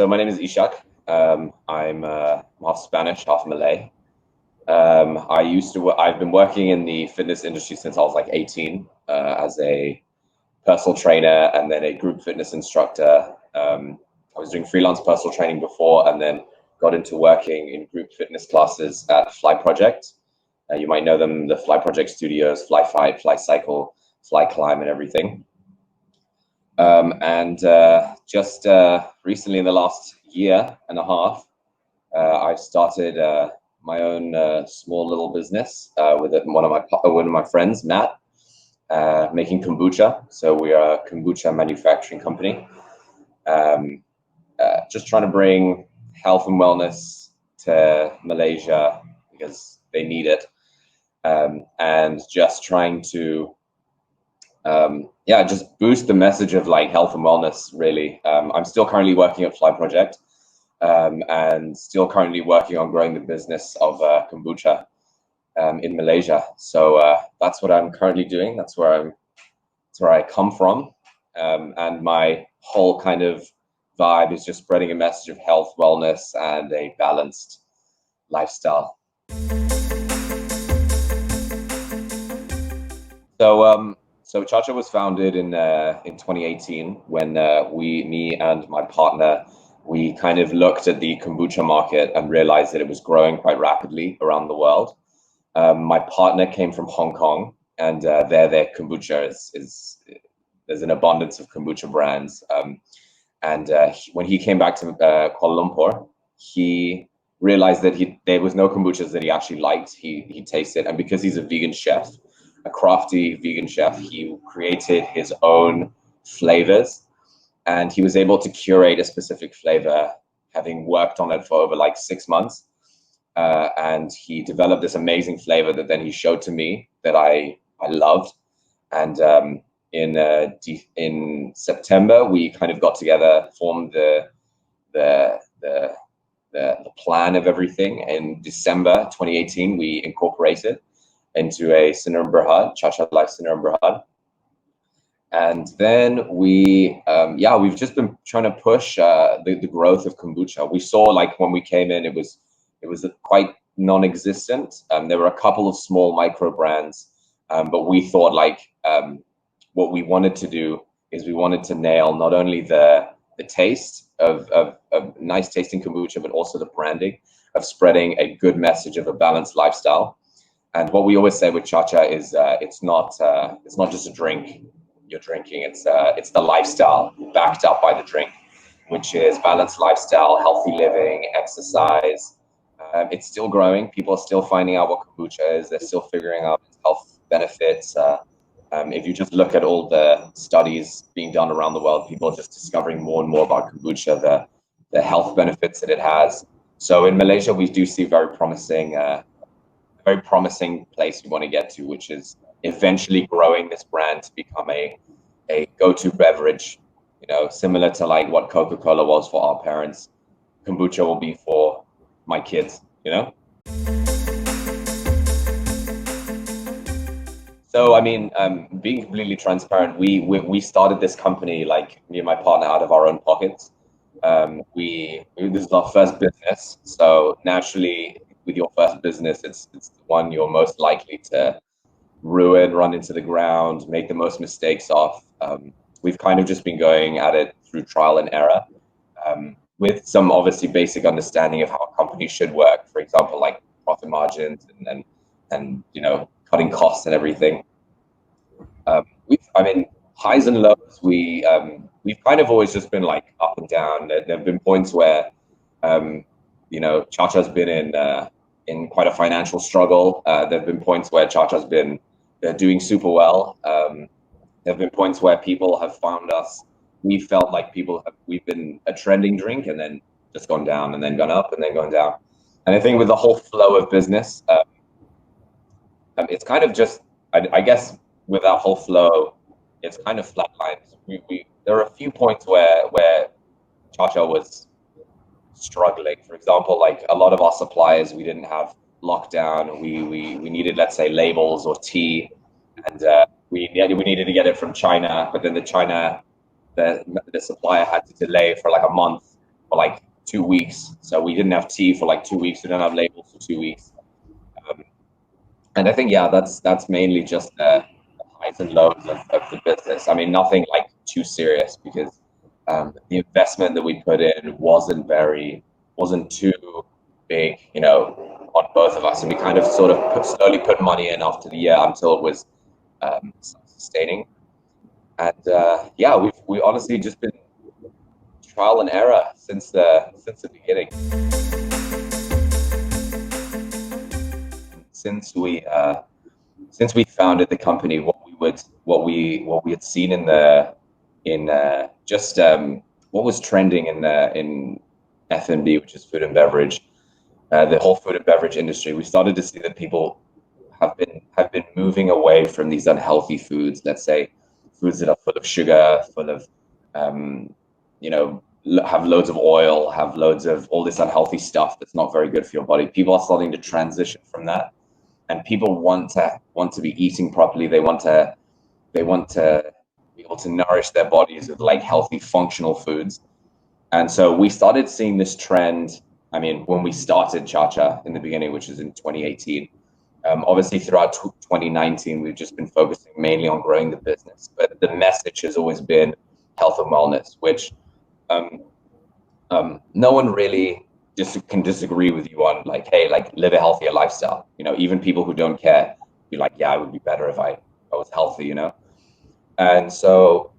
So my name is Ishaq. I'm half Spanish, half Malay. I've been working in the fitness industry since I was like 18 as a personal trainer and then a group fitness instructor. I was doing freelance personal training before and then got into working in group fitness classes at Fly Project. You might know them, the Fly Project studios, Fly Fight, Fly Cycle, Fly Climb and everything. Just recently in the last year and a half, I've started my own small little business with one of my friends, Matt, making kombucha. So we are a kombucha manufacturing company. Just trying to bring health and wellness to Malaysia because they need it, and just trying to just boost the message of like health and wellness, really. I'm still currently working at Fly Project and still currently working on growing the business of kombucha in Malaysia. So that's what I'm currently doing. That's where I come from. And my whole kind of vibe is just spreading a message of health, wellness, and a balanced lifestyle. So Chacha was founded in 2018 when me and my partner, we kind of looked at the kombucha market and realized that it was growing quite rapidly around the world. My partner came from Hong Kong, and their kombucha is there's an abundance of kombucha brands. When he came back to Kuala Lumpur, he realized that there was no kombuchas that he actually liked. He tasted, and because he's a vegan chef, a crafty vegan chef, he created his own flavors, and he was able to curate a specific flavor, having worked on it for over like 6 months. And he developed this amazing flavor that then he showed to me that I loved. And in September, we kind of got together, formed the plan of everything. In December 2018, we incorporated into a Sdn Bhd, Chacha ALYFE Sdn Bhd. And then we've just been trying to push the growth of kombucha. We saw, like, when we came in, it was quite non-existent. There were a couple of small micro brands, but we thought what we wanted to do is we wanted to nail not only the taste of nice tasting kombucha, but also the branding of spreading a good message of a balanced lifestyle. And what we always say with Chacha is it's not just a drink you're drinking, it's the lifestyle backed up by the drink, which is balanced lifestyle, healthy living, exercise. It's still growing. People are still finding out what kombucha is. They're still figuring out its health benefits. If you just look at all the studies being done around the world, people are just discovering more and more about kombucha, the health benefits that it has. So in Malaysia, we do see very promising place we want to get to, which is eventually growing this brand to become a go-to beverage, similar to like what Coca-Cola was for our parents. Kombucha will be for my kids, So, I mean, being completely transparent, we started this company, like, me and my partner, out of our own pockets. This is our first business, so naturally, with your first business, it's the one you're most likely to ruin, run into the ground, make the most mistakes off. We've kind of just been going at it through trial and error, with some obviously basic understanding of how a company should work. For example, like profit margins and cutting costs and everything. Highs and lows. We've kind of always just been like up and down. There have been points where Chacha's been in quite a financial struggle. There have been points where Chacha's been doing super well. There have been points where people have found us. We felt like we've been a trending drink and then just gone down and then gone up and then gone down. And I think with the whole flow of business, it's kind of just, I guess with that whole flow, it's kind of flatlined. There are a few points where Chacha was struggling. For example, like a lot of our suppliers, we didn't have lockdown. We needed, let's say, labels or tea, and we needed to get it from China, but then the supplier had to delay for like a month for like 2 weeks. So we didn't have tea for like 2 weeks. We don't have labels for 2 weeks. Um, and I think, yeah, that's mainly just the highs and lows of the business. I mean, nothing like too serious, because the investment that we put in wasn't too big, on both of us. And we kind of sort of slowly put money in after the year until it was sustaining. And yeah, we honestly just been trial and error since the beginning. Since we founded the company, what we had seen in just what was trending in F&B, which is food and beverage, the whole food and beverage industry, we started to see that people have been moving away from these unhealthy foods. Let's say foods that are full of sugar, full of you know have loads of oil, have loads of all this unhealthy stuff that's not very good for your body. People are starting to transition from that, and people want to be eating properly. They want to be able to nourish their bodies with like healthy, functional foods. And so we started seeing this trend. I mean, when we started Chacha in the beginning, which is in 2018, obviously throughout 2019, we've just been focusing mainly on growing the business. But the message has always been health and wellness, which um, no one really can disagree with you on, like, hey, like, live a healthier lifestyle. Even people who don't care be like, yeah, it would be better if I was healthy. And so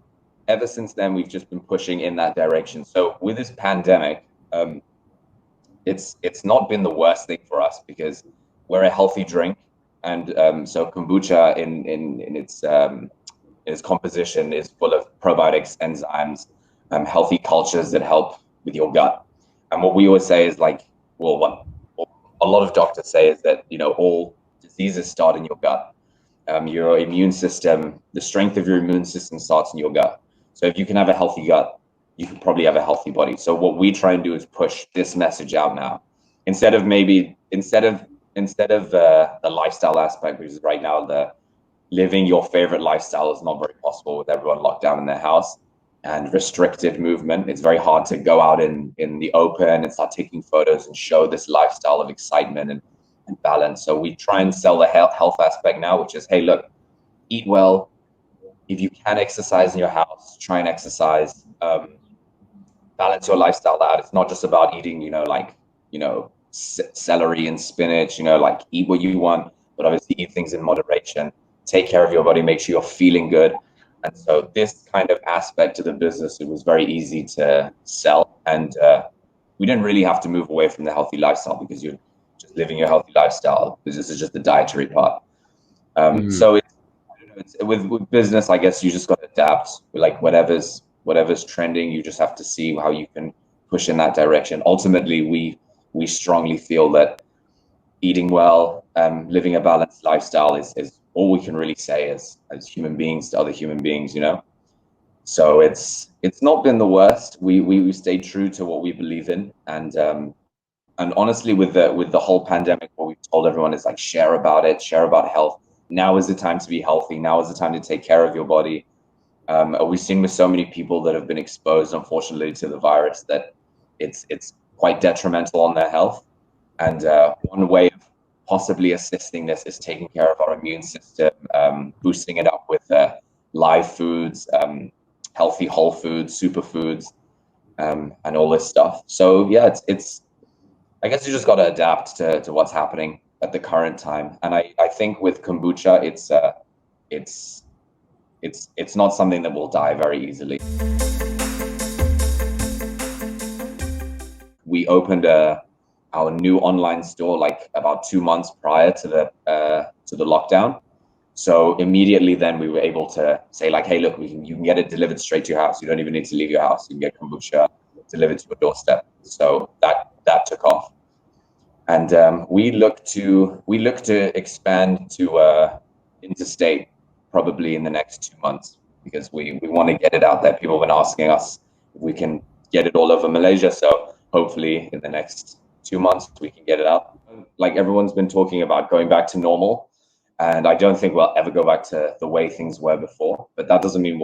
ever since then, we've just been pushing in that direction. So with this pandemic, it's not been the worst thing for us, because we're a healthy drink, and so kombucha in its composition is full of probiotics, enzymes, healthy cultures that help with your gut. And what we always say is, like, well, what a lot of doctors say is that all diseases start in your gut. Your immune system, the strength of your immune system starts in your gut. So if you can have a healthy gut, you can probably have a healthy body. So what we try and do is push this message out now, instead of the lifestyle aspect, which is right now the living your favorite lifestyle is not very possible with everyone locked down in their house and restricted movement. It's very hard to go out in the open and start taking photos and show this lifestyle of excitement and balance. So we try and sell the health aspect now, which is, hey, look, eat well. If you can exercise in your house, try and exercise. Balance your lifestyle out. It's not just about eating, celery and spinach, like, eat what you want, but obviously eat things in moderation. Take care of your body, make sure you're feeling good. And so this kind of aspect to the business, it was very easy to sell. And we didn't really have to move away from the healthy lifestyle, because you're just living your healthy lifestyle. This is just the dietary part. So with business, I guess you just got to adapt. Like, whatever's trending, you just have to see how you can push in that direction. Ultimately, we strongly feel that eating well, living a balanced lifestyle is all we can really say as human beings to other human beings. So it's not been the worst. We stayed true to what we believe in, and honestly, with the whole pandemic, what we've told everyone is, like, share about it, share about health. Now is the time to be healthy. Now is the time to take care of your body. We've seen with so many people that have been exposed, unfortunately, to the virus, that it's quite detrimental on their health. And one way of possibly assisting this is taking care of our immune system, boosting it up with live foods, healthy whole foods, superfoods, and all this stuff. So yeah, it's I guess you just got to adapt to what's happening at the current time. And I think with kombucha, it's not something that will die very easily. We opened our new online store like about 2 months prior to the lockdown. So immediately then we were able to say, like, hey, look, you can get it delivered straight to your house. You don't even need to leave your house. You can get kombucha delivered to your doorstep. So that took off. And we look to expand to interstate probably in the next 2 months, because we want to get it out there. People have been asking us if we can get it all over Malaysia. So hopefully in the next 2 months we can get it out. Like, everyone's been talking about going back to normal, and I don't think we'll ever go back to the way things were before. But that doesn't mean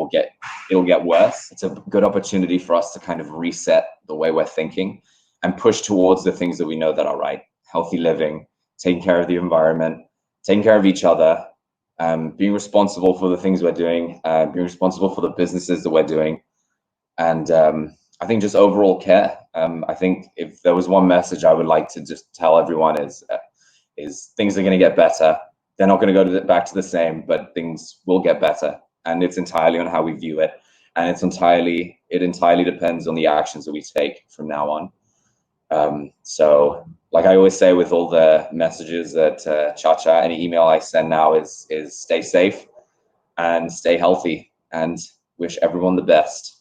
it'll get worse. It's a good opportunity for us to kind of reset the way we're thinking, and push towards the things that we know that are right. Healthy living, taking care of the environment, taking care of each other, being responsible for the things we're doing, being responsible for the businesses that we're doing, and I think just overall care. I think if there was one message I would like to just tell everyone is things are going to get better. They're not going to go back to the same, but things will get better, and it's entirely on how we view it, and it entirely depends on the actions that we take from now on. So like I always say with all the messages that Chacha, any email I send now is stay safe and stay healthy, and wish everyone the best.